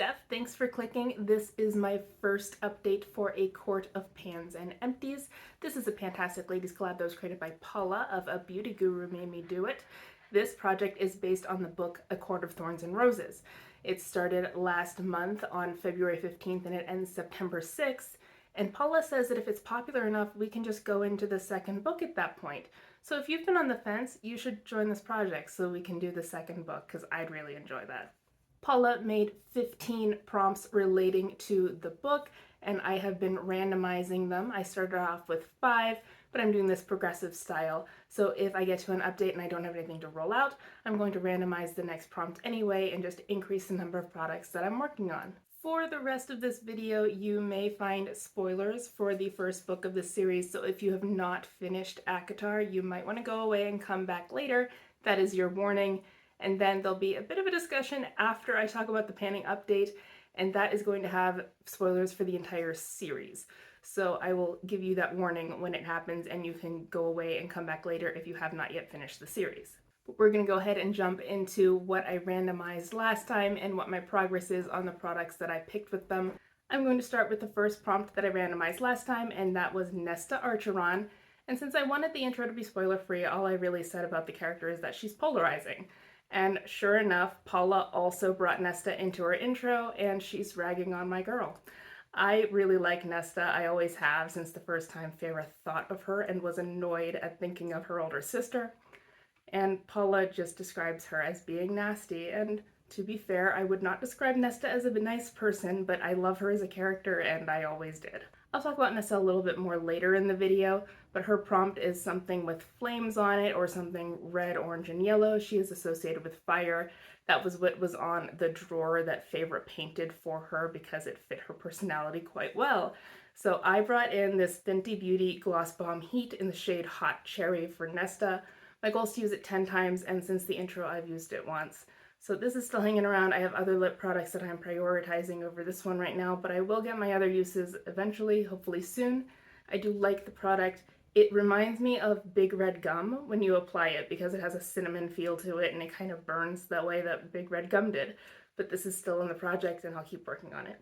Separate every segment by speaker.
Speaker 1: Steph. Thanks for clicking. This is my first update for A Court of Pans and Empties. This is a Pantastic Ladies collab that was created by Paula of A Beauty Guru Made Me Do It. This project is based on the book A Court of Thorns and Roses. It started last month on February 15th and it ends September 6th. And Paula says that if it's popular enough, we can just go into the second book at that point. So if you've been on the fence, you should join this project so we can do the second book, because I'd really enjoy that. Paula made 15 prompts relating to the book, and I have been randomizing them. I started off with 5, but I'm doing this progressive style. So if I get to an update and I don't have anything to roll out, I'm going to randomize the next prompt anyway and just increase the number of products that I'm working on. For the rest of this video, you may find spoilers for the first book of the series, so if you have not finished ACOTAR, you might want to go away and come back later. That is your warning. And then there'll be a bit of a discussion after I talk about the panning update, and that is going to have spoilers for the entire series. So I will give you that warning when it happens, and you can go away and come back later if you have not yet finished the series. But we're going to go ahead and jump into what I randomized last time and what my progress is on the products that I picked with them. I'm going to start with the first prompt that I randomized last time, and that was Nesta Archeron. And since I wanted the intro to be spoiler-free, all I really said about the character is that she's polarizing. And sure enough, Paula also brought Nesta into her intro, and she's ragging on my girl. I really like Nesta. I always have since the first time Feyre thought of her and was annoyed at thinking of her older sister. And Paula just describes her as being nasty, and to be fair, I would not describe Nesta as a nice person, but I love her as a character, and I always did. I'll talk about Nesta a little bit more later in the video, but her prompt is something with flames on it or something red, orange, and yellow. She is associated with fire. That was what was on the drawer that Feyre painted for her because it fit her personality quite well. So I brought in this Fenty Beauty Gloss Bomb Heat in the shade Hot Cherry for Nesta. My goal is to use it 10 times, and since the intro I've used it once. So this is still hanging around. I have other lip products that I'm prioritizing over this one right now, but I will get my other uses eventually, hopefully soon. I do like the product. It reminds me of Big Red Gum when you apply it because it has a cinnamon feel to it and it kind of burns that way that Big Red Gum did. But this is still in the project and I'll keep working on it.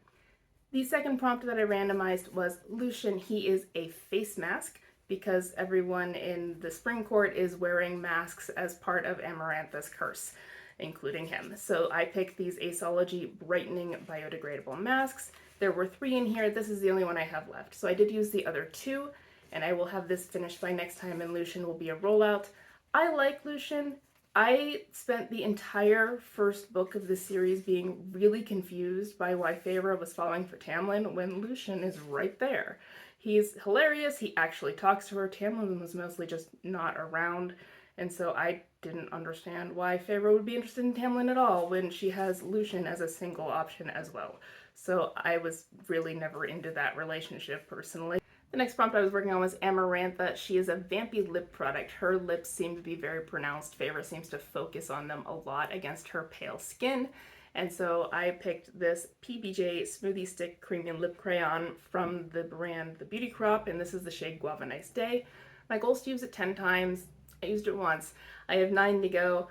Speaker 1: The second prompt that I randomized was Lucian. He is a face mask because everyone in the Spring Court is wearing masks as part of Amarantha's curse, including him. So I picked these Aceology Brightening Biodegradable Masks. There were 3 in here. This is the only one I have left. So I did use the other 2, and I will have this finished by next time, and Lucian will be a rollout. I like Lucian. I spent the entire first book of the series being really confused by why Feyre was falling for Tamlin when Lucian is right there. He's hilarious. He actually talks to her. Tamlin was mostly just not around. And so I didn't understand why Feyre would be interested in Tamlin at all when she has Lucian as a single option as well. So I was really never into that relationship personally. The next prompt I was working on was Amarantha. She is a vampy lip product. Her lips seem to be very pronounced. Feyre seems to focus on them a lot against her pale skin. And so I picked this PBJ Smoothie Stick Creamy Lip Crayon from the brand The Beauty Crop, and this is the shade Guava Nice Day. My goal is to use it 10 times. I used it once. I have 9 to go.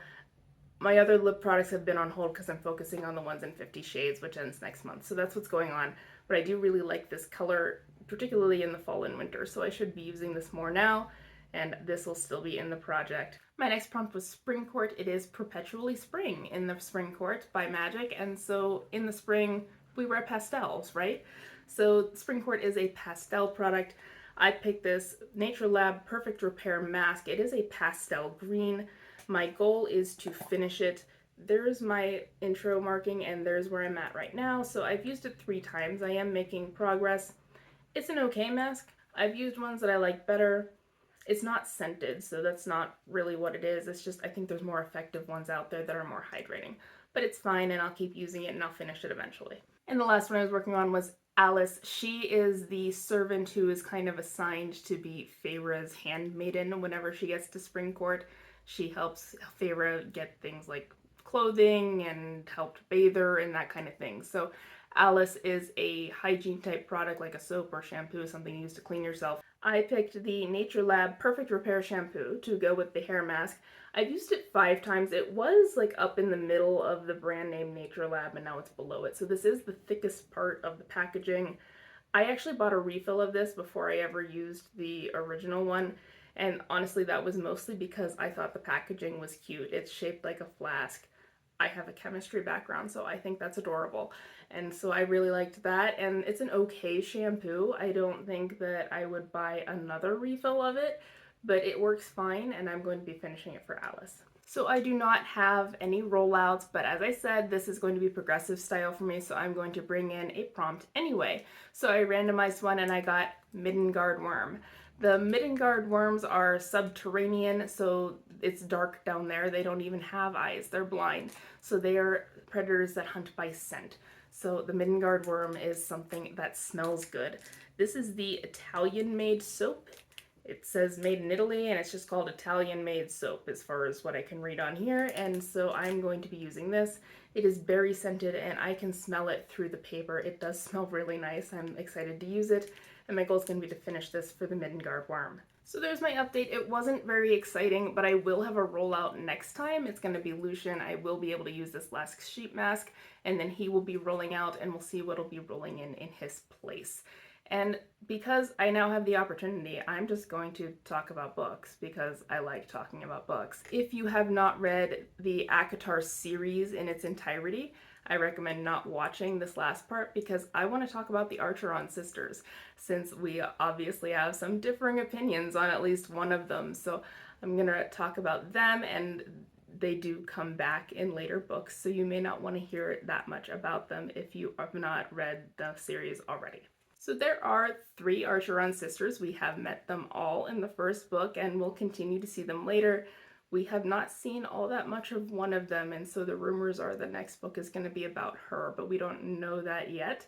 Speaker 1: My other lip products have been on hold because I'm focusing on the ones in 50 Shades, which ends next month. So that's what's going on. But I do really like this color, particularly in the fall and winter. So I should be using this more now, and this will still be in the project. My next prompt was Spring Court. It is perpetually spring in the Spring Court by Magic. And so in the spring, we wear pastels, right? So Spring Court is a pastel product. I picked this Nature Lab Perfect Repair Mask. It is a pastel green. My goal is to finish it. There's my intro marking and there's where I'm at right now. So I've used it 3 times. I am making progress. It's an okay mask. I've used ones that I like better. It's not scented, so that's not really what it is. It's just I think there's more effective ones out there that are more hydrating. But it's fine and I'll keep using it and I'll finish it eventually. And the last one I was working on was Alice. She is the servant who is kind of assigned to be Feyre's handmaiden whenever she gets to Spring Court. She helps Feyre get things like clothing and helped bathe her and that kind of thing. So Alice is a hygiene type product like a soap or shampoo, something you use to clean yourself. I picked the Nature Lab Perfect Repair Shampoo to go with the hair mask. I've used it 5 times. It was like up in the middle of the brand name Nature Lab and now it's below it. So this is the thickest part of the packaging. I actually bought a refill of this before I ever used the original one. And honestly, that was mostly because I thought the packaging was cute. It's shaped like a flask. I have a chemistry background, so I think that's adorable. And so I really liked that. And it's an okay shampoo. I don't think that I would buy another refill of it, but it works fine, and I'm going to be finishing it for Alice. So I do not have any rollouts, but as I said, this is going to be progressive style for me, so I'm going to bring in a prompt anyway. So I randomized one and I got Middengard worm. The Middengard worms are subterranean, so it's dark down there. They don't even have eyes, they're blind. So they are predators that hunt by scent. So the Middengard worm is something that smells good. This is the Italian-made soap. It says made in Italy, and it's just called Italian made soap as far as what I can read on here, and so I'm going to be using this. It is berry scented and I can smell it through the paper. It does smell really nice. I'm excited to use it, and my goal is going to be to finish this for the Middengard worm. So there's my update. It wasn't very exciting, but I will have a rollout next time. It's going to be Lucian. I will be able to use this last sheep mask, and then he will be rolling out, and we'll see what'll be rolling in his place. And because I now have the opportunity, I'm just going to talk about books because I like talking about books. If you have not read the ACOTAR series in its entirety, I recommend not watching this last part because I want to talk about the Archeron sisters, since we obviously have some differing opinions on at least one of them. So I'm going to talk about them, and they do come back in later books, so you may not want to hear that much about them if you have not read the series already. So there are 3 Archeron sisters. We have met them all in the first book and we'll continue to see them later. We have not seen all that much of one of them, and so the rumors are the next book is going to be about her, but we don't know that yet.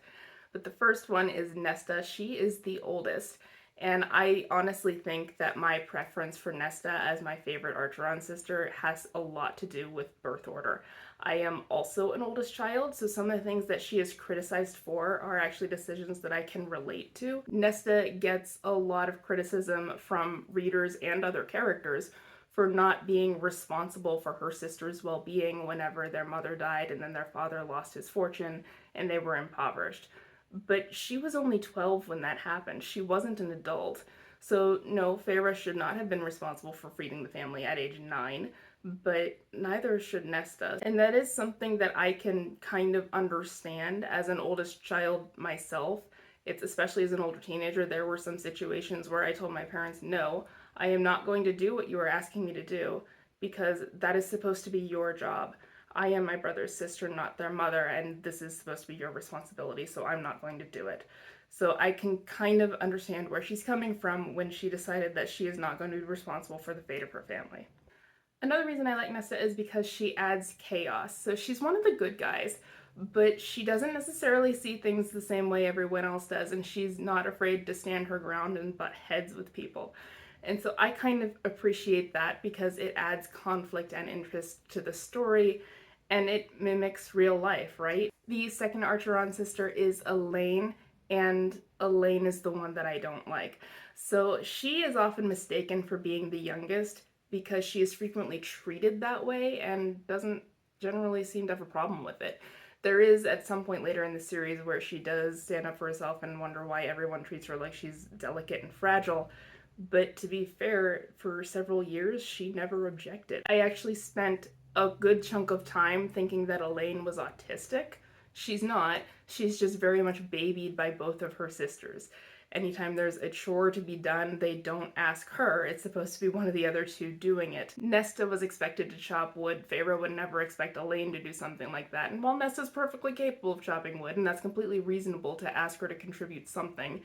Speaker 1: But the first one is Nesta. She is the oldest, and I honestly think that my preference for Nesta as my favorite Archeron sister has a lot to do with birth order. I am also an oldest child, so some of the things that she is criticized for are actually decisions that I can relate to. Nesta gets a lot of criticism from readers and other characters for not being responsible for her sister's well-being whenever their mother died and then their father lost his fortune and they were impoverished. But she was only 12 when that happened. She wasn't an adult. So no, Feyre should not have been responsible for feeding the family at age 9, but neither should Nesta. And that is something that I can kind of understand as an oldest child myself. It's especially as an older teenager, there were some situations where I told my parents, no, I am not going to do what you are asking me to do because that is supposed to be your job. I am my brother's sister, not their mother, and this is supposed to be your responsibility, so I'm not going to do it. So I can kind of understand where she's coming from when she decided that she is not going to be responsible for the fate of her family. Another reason I like Nesta is because she adds chaos. So she's one of the good guys, but she doesn't necessarily see things the same way everyone else does, and she's not afraid to stand her ground and butt heads with people. And so I kind of appreciate that because it adds conflict and interest to the story, and it mimics real life, right? The second Archeron sister is Elaine, and Elaine is the one that I don't like. So she is often mistaken for being the youngest because she is frequently treated that way and doesn't generally seem to have a problem with it. There is at some point later in the series where she does stand up for herself and wonder why everyone treats her like she's delicate and fragile. But to be fair, for several years, she never objected. I actually spent a good chunk of time thinking that Elaine was autistic. She's not. She's just very much babied by both of her sisters. Anytime there's a chore to be done, they don't ask her. It's supposed to be one of the other two doing it. Nesta was expected to chop wood. Feyre would never expect Elaine to do something like that. And while Nesta's perfectly capable of chopping wood, and that's completely reasonable to ask her to contribute something,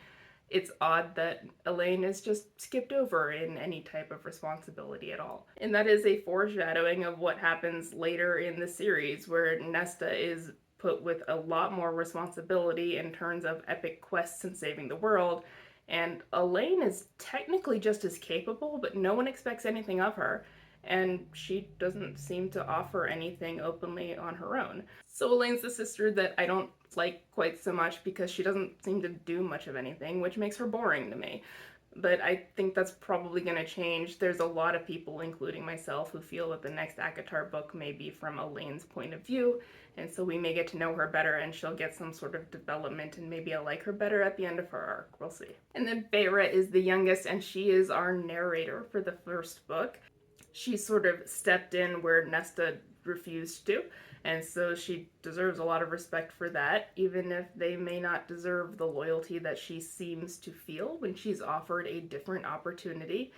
Speaker 1: it's odd that Elaine is just skipped over in any type of responsibility at all. And that is a foreshadowing of what happens later in the series, where Nesta is put with a lot more responsibility in terms of epic quests and saving the world, and Elaine is technically just as capable, but no one expects anything of her. and she doesn't seem to offer anything openly on her own. So Elaine's the sister that I don't like quite so much because she doesn't seem to do much of anything, which makes her boring to me. But I think that's probably going to change. There's a lot of people, including myself, who feel that the next ACOTAR book may be from Elaine's point of view, and so we may get to know her better and she'll get some sort of development and maybe I'll like her better at the end of her arc. We'll see. And then Feyre is the youngest and she is our narrator for the first book. She sort of stepped in where Nesta refused to, and so she deserves a lot of respect for that, even if they may not deserve the loyalty that she seems to feel when she's offered a different opportunity.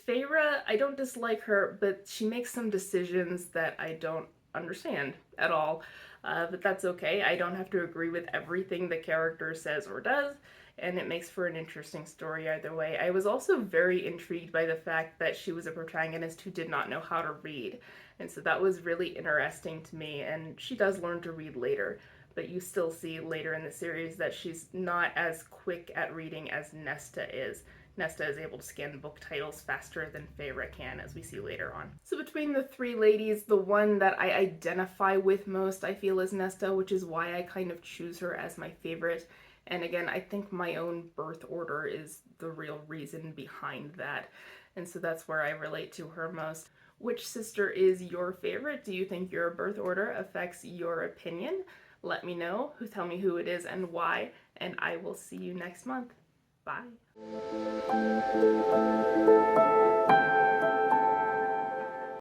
Speaker 1: Feyre, I don't dislike her, but she makes some decisions that I don't understand at all. But that's okay. I don't have to agree with everything the character says or does, and it makes for an interesting story either way. I was also very intrigued by the fact that she was a protagonist who did not know how to read, and so that was really interesting to me, and she does learn to read later. But you still see later in the series that she's not as quick at reading as Nesta is. Nesta is able to scan book titles faster than Feyre can, as we see later on. So between the three ladies, the one that I identify with most, I feel, is Nesta, which is why I kind of choose her as my favorite. And again, I think my own birth order is the real reason behind that. And so that's where I relate to her most. Which sister is your favorite? Do you think your birth order affects your opinion? Let me know. Tell me who it is and why. And I will see you next month. Bye.